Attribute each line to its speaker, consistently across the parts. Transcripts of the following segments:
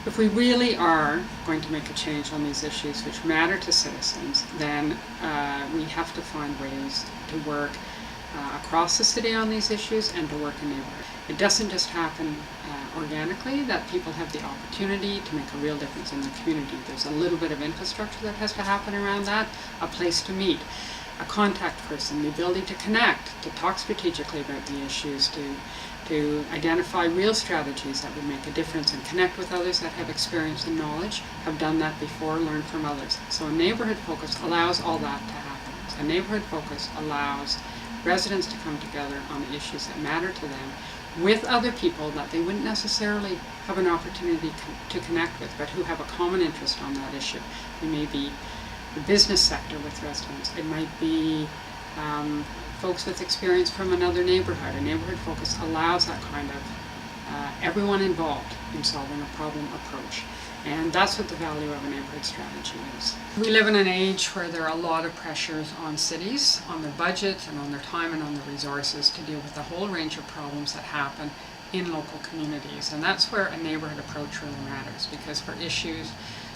Speaker 1: If we really are going to make a change on these issues which matter to citizens, then we have to find ways to work across the city on these issues and to work in neighbourhoods. It doesn't just happen organically, that people have the opportunity to make a real difference in the community. There's a little bit of infrastructure that has to happen around that, a place to meet, a contact person, the ability to connect, to talk strategically about the issues, to identify real strategies that would make a difference and connect with others that have experience and knowledge, have done that before, learn from others. So a neighbourhood focus allows all that to happen. A neighbourhood focus allows residents to come together on the issues that matter to them with other people that they wouldn't necessarily have an opportunity to connect with, but who have a common interest on that issue. It may be the business sector with residents. It might be folks with experience from another neighbourhood. A neighbourhood focus allows that kind of everyone involved in solving a problem approach. And that's what the value of a neighbourhood strategy is. We live in an age where there are a lot of pressures on cities, on their budgets and on their time and on their resources to deal with a whole range of problems that happen in local communities. And that's where a neighbourhood approach really matters, because for issues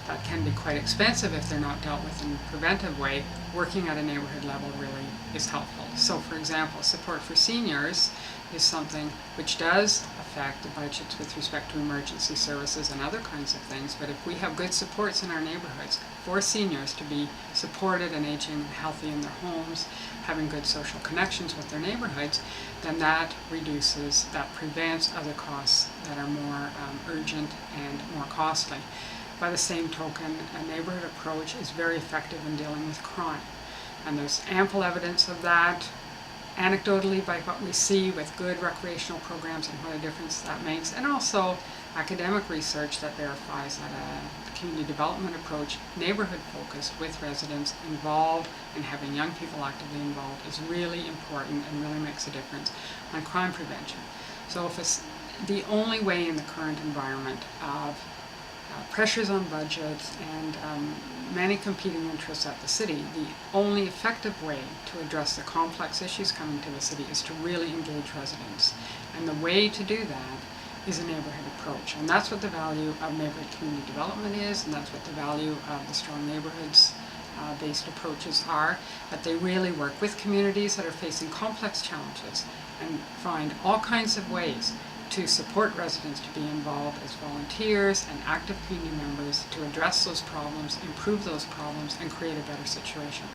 Speaker 1: that can be quite expensive if they're not dealt with in a preventive way, working at a neighbourhood level really is helpful. So for example, support for seniors is something which does affect the budgets with respect to emergency services and other kinds of things, but if we have good supports in our neighbourhoods for seniors to be supported and aging and healthy in their homes, having good social connections with their neighbourhoods, then that reduces, that prevents other costs that are more urgent and more costly. By the same token, a neighbourhood approach is very effective in dealing with crime. And there's ample evidence of that, anecdotally by what we see with good recreational programs and what a difference that makes, and also academic research that verifies that a community development approach, neighbourhood focus with residents involved and having young people actively involved is really important and really makes a difference on crime prevention. So if it's the only way in the current environment of pressures on budgets and many competing interests at the city, the only effective way to address the complex issues coming to the city is to really engage residents. And the way to do that is a neighbourhood approach. And that's what the value of neighbourhood community development is, and that's what the value of the strong neighbourhoods based approaches are, that they really work with communities that are facing complex challenges and find all kinds of ways to support residents to be involved as volunteers and active community members to address those problems, improve those problems, and create a better situation.